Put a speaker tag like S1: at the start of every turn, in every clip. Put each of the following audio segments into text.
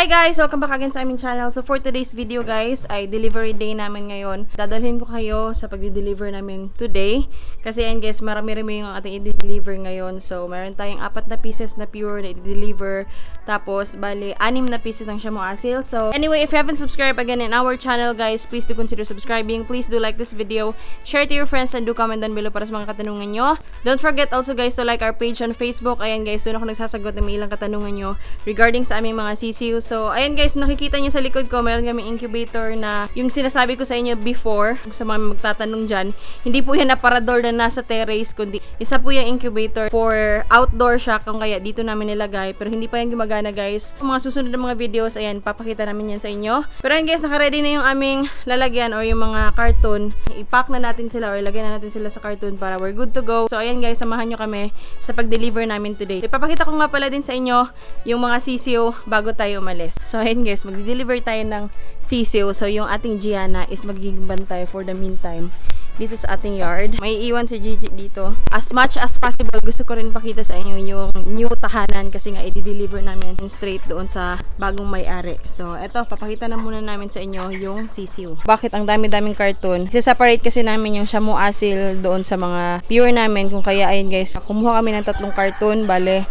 S1: Hi guys! Welcome back again sa aming channel. So for today's video guys, ay delivery day namin ngayon. Dadalhin ko kayo sa pagdi-deliver namin today. Kasi ayan guys, marami-rami yung ating i-deliver ngayon. So meron tayong 4 na pieces na pure na i-deliver. Tapos bali 6 na pieces ng Shamu Asil. So anyway, if you haven't subscribed again in our channel guys, please do consider subscribing. Please do like this video, share to your friends, and do comment down below para sa mga katanungan nyo. Don't forget also guys to like our page on Facebook. Ayan guys, doon ako nagsasagot ng ilang katanungan nyo regarding sa aming mga CCU. So, ayan guys, nakikita nyo sa likod ko, meron kami incubator na yung sinasabi ko sa inyo before, sa mga magtatanong dyan, hindi po yan aparador na nasa terrace, kundi isa po yung incubator for outdoor siya, kung kaya dito namin nilagay, pero hindi pa yan gumagana guys. Yung mga susunod na mga videos, ayan, papakita namin yan sa inyo. Pero ayan guys, naka-ready na yung aming lalagyan or yung mga carton. I-pack na natin sila or lagyan na natin sila sa carton para we're good to go. So, ayan guys, samahan nyo kami sa pag-deliver namin today. Ipapakita ko nga pala din sa inyo yung mga CCO bago tayo umalis. So, ayun guys, mag-deliver tayo ng sisiw. So, yung ating Gianna is magiging bantay for the meantime dito sa ating yard. May iwan si Gigi dito. As much as possible, gusto ko rin pakita sa inyo yung new tahanan kasi nga i-deliver namin straight doon sa bagong may-ari. So, eto, papakita na muna namin sa inyo yung sisiw. Bakit ang dami-daming carton? Isa-separate kasi namin yung Shamu Asil doon sa mga pure namin. Kung kaya, ayun guys, kumuha kami ng 3 carton. Bale,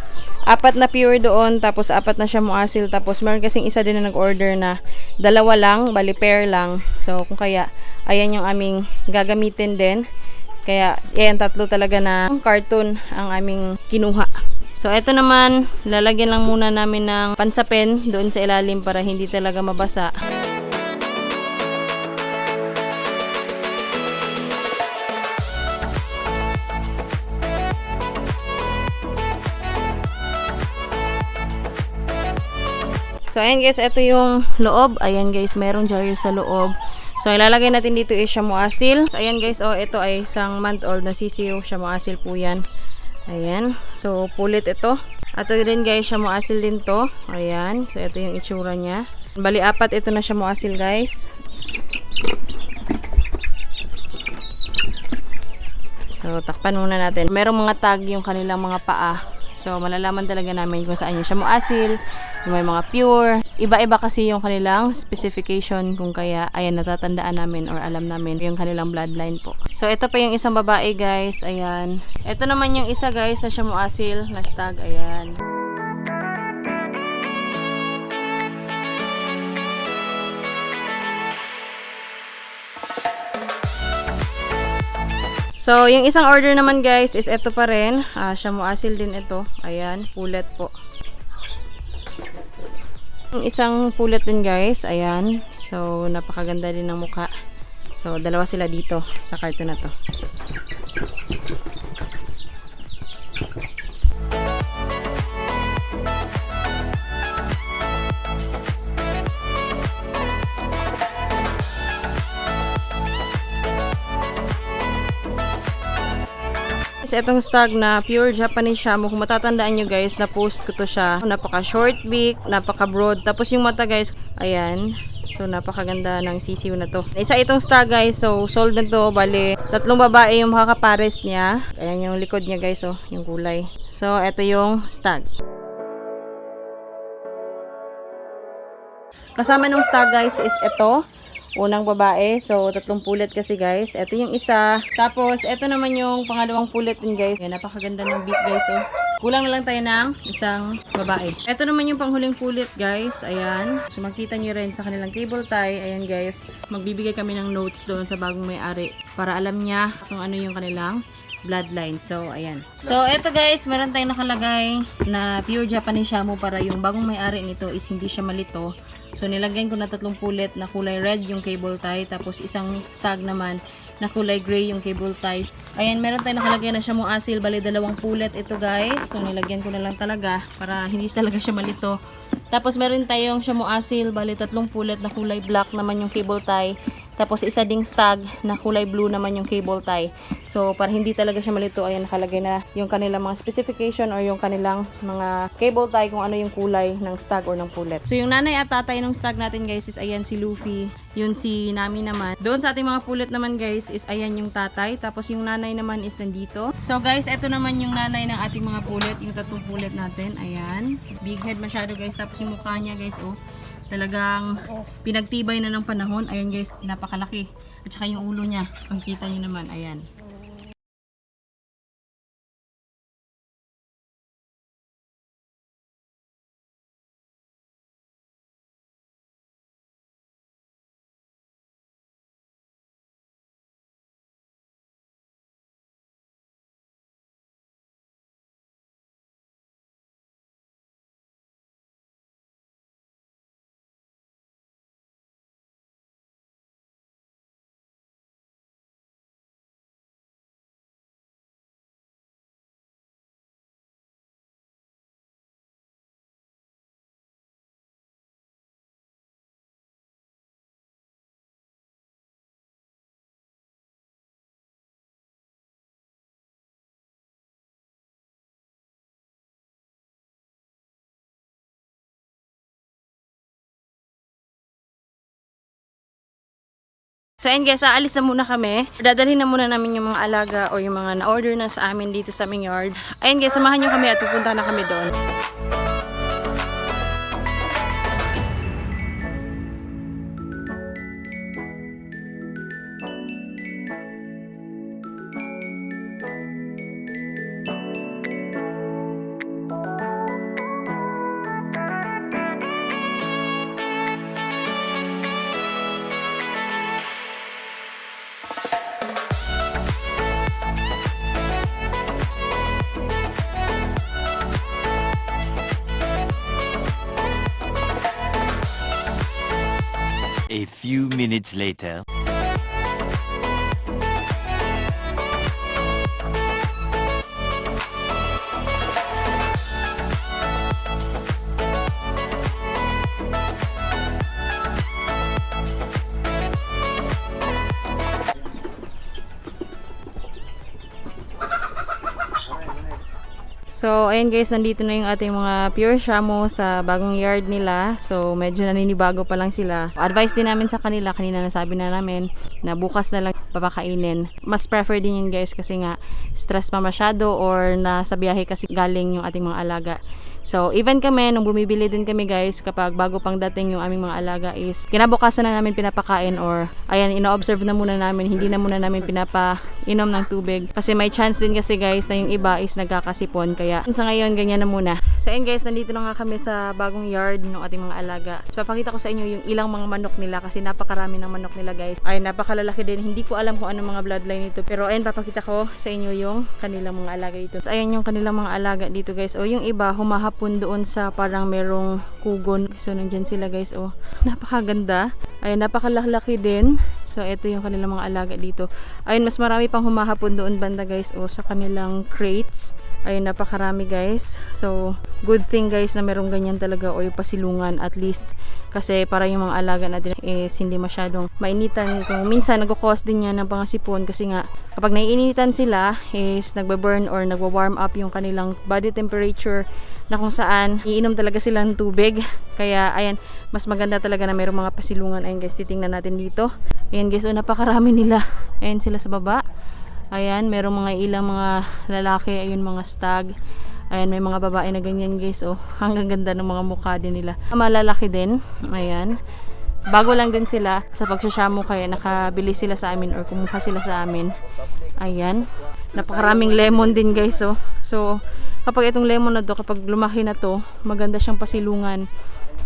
S1: 4 na pure doon, tapos 4 na Shamu Asil, tapos meron kasing isa din na nag-order na 2 lang, bali pair lang. So, kung kaya, ayan yung aming gagamitin din. Kaya, ayan, 3 talaga na carton ang aming kinuha. So, eto naman, lalagyan lang muna namin ng pansapin doon sa ilalim para hindi talaga mabasa. So, ayan guys, ito yung loob. Ayan guys, merong jar sa loob. So, ilalagay natin dito is Shamu Asil. So, ayan guys, oh, ito ay isang month-old na sisiw. Shamu Asil po yan. Ayan. So, pulit ito. Ito din guys, Shamu Asil din to. Ayan. So, ito yung itsura niya. Bali, 4 ito na Shamu Asil guys. So, takpan muna natin. Merong mga tag yung kanilang mga paa. So, malalaman talaga namin kung saan yung Shamu Asil, yung may mga pure. Iba-iba kasi yung kanilang specification, kung kaya, ayan, natatandaan namin or alam namin yung kanilang bloodline po. So, ito pa yung isang babae, guys. Ayan. Ito naman yung isa, guys, na Shamu Asil, na stag. Ayan. So, yung isang order naman guys is ito pa rin. Shamu Asil din ito. Ayan, pulet po. Yung isang pulet din guys. Ayan. So, napakaganda din ng mukha. So, 2 sila dito sa carton na to. Itong stag na pure Japanese Shamu, kung matatandaan nyo guys, na post ko to siya. Napaka short beak, napaka broad, tapos yung mata guys, ayan. So napakaganda ng sisiw na to. Isa itong stag guys, so sold na to. Bali, 3 babae yung makakapares niya. Ayan yung likod niya guys, oh, yung kulay. So ito yung stag. Kasama ng stag guys is ito. Unang babae. So, 3 pulet kasi guys. Ito yung isa. Tapos, ito naman yung pangalawang pulet din guys. Ayan, napakaganda ng beak guys. So, kulang na lang tayo ng isang babae. Ito naman yung panghuling pulet guys. Ayan. So, makita nyo rin sa kanilang cable tie. Ayan guys. Magbibigay kami ng notes doon sa bagong may-ari para alam niya kung ano yung kanilang bloodline. So, ayan. So, eto guys, meron tayong nakalagay na pure Japanese Shamu para yung bagong may-ari nito is hindi siya malito. So, nilagyan ko na 3 pulet na kulay red yung cable tie. Tapos, isang stag naman na kulay gray yung cable tie. Ayan, meron tayong nakalagay na Shamu Asil. Bali, 2 pulet ito guys. So, nilagyan ko na lang talaga para hindi talaga siya malito. Tapos, meron tayong Shamu Asil. Bali, 3 pulet na kulay black naman yung cable tie. Tapos, isa ding stag na kulay blue naman yung cable tie. So, para hindi talaga siya malito, ayan, nakalagay na yung kanilang mga specification or yung kanilang mga cable tie kung ano yung kulay ng stag or ng pulet. So, yung nanay at tatay ng stag natin, guys, is ayan si Luffy. Yun si Nami naman. Doon sa ating mga pulet naman, guys, is ayan yung tatay. Tapos, yung nanay naman is nandito. So, guys, eto naman yung nanay ng ating mga pulet. Yung tatlong pulet natin. Ayan. Big head masyado, guys. Tapos, yung mukha niya, guys, oh. Talagang pinagtibay na ng panahon. Ayan guys, napakalaki. At saka yung ulo niya, kung kita niyo naman, ayan. So ayun guys, aalis na muna kami. Dadalhin na muna namin yung mga alaga o yung mga na-order na sa amin dito sa aming yard. Ayun guys, samahan nyo kami at pupunta na kami doon.
S2: A few minutes later.
S1: So, ayan guys, nandito na yung ating mga pure shamo sa bagong yard nila. So, medyo naninibago pa lang sila. Advice din namin sa kanila, kanina nasabi na namin na bukas na lang papakainin. Mas prefer din yun guys kasi nga stress pa masyado or nasa biyahe kasi galing yung ating mga alaga. So, even kami, nung bumibili din kami guys, kapag bago pang dating yung aming mga alaga is, kinabukasan na namin pinapakain or, ayan, ino-observe na muna namin, hindi na muna namin pinapainom ng tubig. Kasi may chance din kasi guys na yung iba is nagkakasipon. Kaya, sa ngayon, ganyan na muna. So, ayan guys, nandito na nga kami sa bagong yard ng ating mga alaga. So, papakita ko sa inyo yung ilang mga manok nila kasi napakarami ng manok nila guys. Ay, napakalalaki din. Hindi ko alam kung anong mga bloodline nito. Pero, ayan, papakita ko sa inyo yung kanilang mga alaga dito. So, ayan yung kanilang mga alaga dito guys. O, yung iba, humahapon doon sa parang merong kugon. So, nandyan sila guys. O, napakaganda. Ayan, napakalaki din. So, ito yung kanilang mga alaga dito. Ayun, mas marami pang humahapon doon banda guys. O, sa kanilang crates. Ayun, napakarami guys. So, good thing guys na merong ganyan talaga o yung pasilungan at least. Kasi para yung mga alaga natin is hindi masyadong mainitan. Kung minsan, nag-cause din yan ng pangasipon. Kasi nga, kapag naiinitan sila is nagbe-burn or nagwa-warm up yung kanilang body temperature na kung saan iinom talaga sila ng tubig. Kaya, ayan, mas maganda talaga na merong mga pasilungan. Ayan guys, titingnan natin dito. Ayan guys, o napakarami nila. Ayan sila sa baba. Ayan, merong mga ilang mga lalaki, ayun mga stag. Ayan, may mga babae na ganyan guys. Oh, hanggang ganda ng mga mukha din nila. Malalaki din. Ayan. Bago lang din sila sa pagsasyamo kaya nakabili sila sa amin or kumuha sila sa amin. Ayan. Napakaraming lemon din guys. Oh. So, kapag itong lemon na to, kapag lumaki na to, maganda siyang pasilungan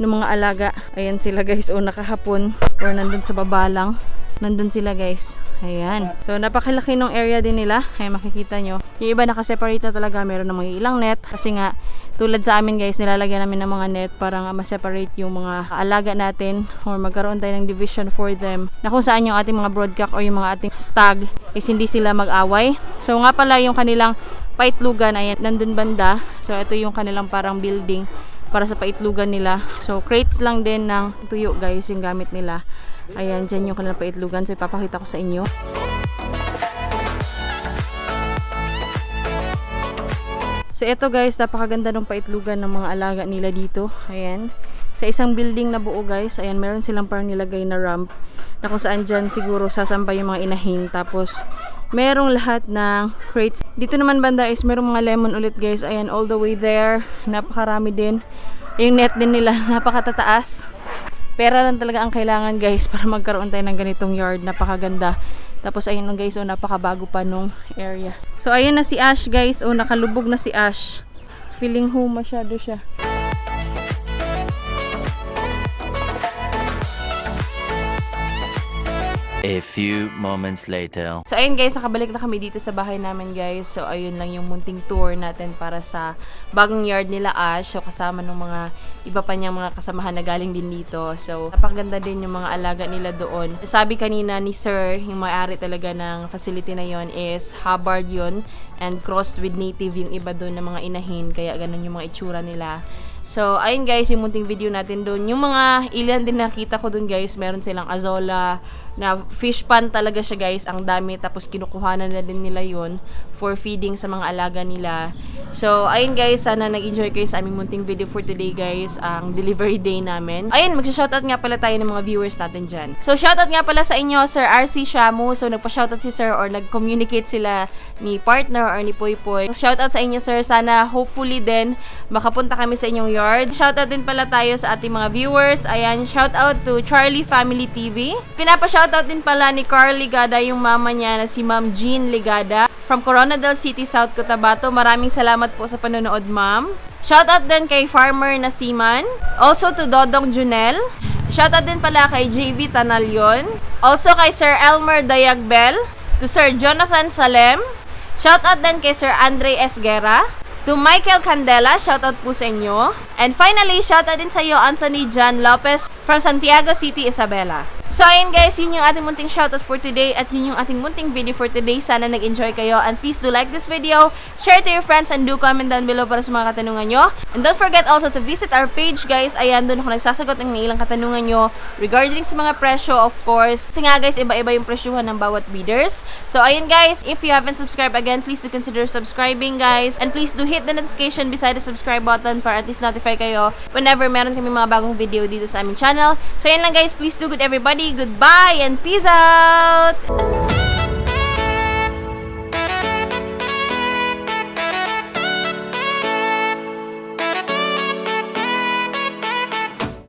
S1: ng mga alaga. Ayan sila guys. O, nakahapon or nandun sa baba lang. Nandun sila guys. Ayan. So, napakalaki ng area din nila. Ay, makikita nyo. Yung iba nakaseparate na talaga. Meron ng mga ilang net. Kasi nga, tulad sa amin guys, nilalagyan namin ng mga net para nga ma-separate yung mga alaga natin or magkaroon tayo ng division for them. Na kung saan yung ating mga broodcock o yung mga ating stag is hindi sila mag-away. So, nga pala yung kanilang paitlugan. Ayan, nandun banda. So, ito yung kanilang parang building para sa paitlugan nila. So, crates lang din ng tuyo guys yung gamit nila. Ayan, dyan yung kanilang paitlugan. So, ipapakita ko sa inyo. So, ito guys, napakaganda ng paitlugan ng mga alaga nila dito. Ayan. Sa isang building na buo guys, ayan, meron silang parang nilagay na ramp na kung saan dyan siguro sasampay yung mga inahin. Tapos, merong lahat ng crates. Dito naman banda is merong mga lemon ulit guys. Ayan, all the way there. Napakarami din. Yung net din nila, napakatataas. Pera lang talaga ang kailangan guys para magkaroon tayo ng ganitong yard. Napakaganda. Tapos ayun guys, napakabago pa nung area. So ayun na si Ash guys. Nakalubog na si Ash. Feeling home masyado siya.
S2: A few moments later.
S1: So ayun guys, nakabalik na kami dito sa bahay namin guys. So ayun lang yung munting tour natin para sa bagong yard nila Ash. So kasama ng mga iba pa niyang mga kasamahan na galing din dito. So napakaganda din yung mga alaga nila doon. Sabi kanina ni Sir, yung may-ari talaga ng facility na yon is Hubbard yun. And crossed with native yung iba doon na mga inahin. Kaya ganun yung mga itsura nila. So, ayun guys, yung munting video natin doon. Yung mga ilan din nakita ko doon guys, meron silang azola, na fish pan talaga siya guys, ang dami. Tapos kinukuhanan na din nila yun for feeding sa mga alaga nila. So, ayun guys, sana nag-enjoy kayo sa aming munting video for today guys, ang delivery day namin. Ayun, mag-shoutout nga pala tayo ng mga viewers natin dyan. So, shoutout nga pala sa inyo, Sir RC Shamu. So, nagpa-shoutout si Sir or nag-communicate sila ni partner or ni Poy Poy. So, shoutout sa inyo Sir, sana hopefully din makapunta kami sa inyong yard. Shoutout din pala tayo sa ating mga viewers. Ayan, shoutout to Charlie Family TV. Pinapa-shoutout din pala ni Carl Ligada, yung mama niya na si Ma'am Jean Ligada from Coronadal City, South Cotabato. Maraming salamat po sa panonood, ma'am. Shoutout din kay Farmer Nasiman. Also to Dodong Junel. Shoutout din pala kay JV Tanalyon. Also kay Sir Elmer Dayagbel. To Sir Jonathan Salem. Shoutout din kay Sir Andre Esguera. To Michael Candela, shoutout po sa inyo. And finally, shoutout din sa iyo, Anthony John Lopez from Santiago City, Isabela. So, ayun guys, yun yung ating munting shoutout for today at yun yung ating munting video for today. Sana nag-enjoy kayo and please do like this video, share to your friends, and do comment down below para sa mga katanungan nyo. And don't forget also to visit our page guys. Ayan, doon ako nagsasagot ng ilang katanungan nyo regarding sa mga presyo, of course. Kasi nga guys, iba-iba yung presyuhan ng bawat bidders. So, ayun guys, if you haven't subscribed again, please do consider subscribing guys. And please do hit the notification beside the subscribe button para at least notify kayo whenever meron kami mga bagong video dito sa aming channel. So, ayun lang guys, please do good everybody. Goodbye and peace out!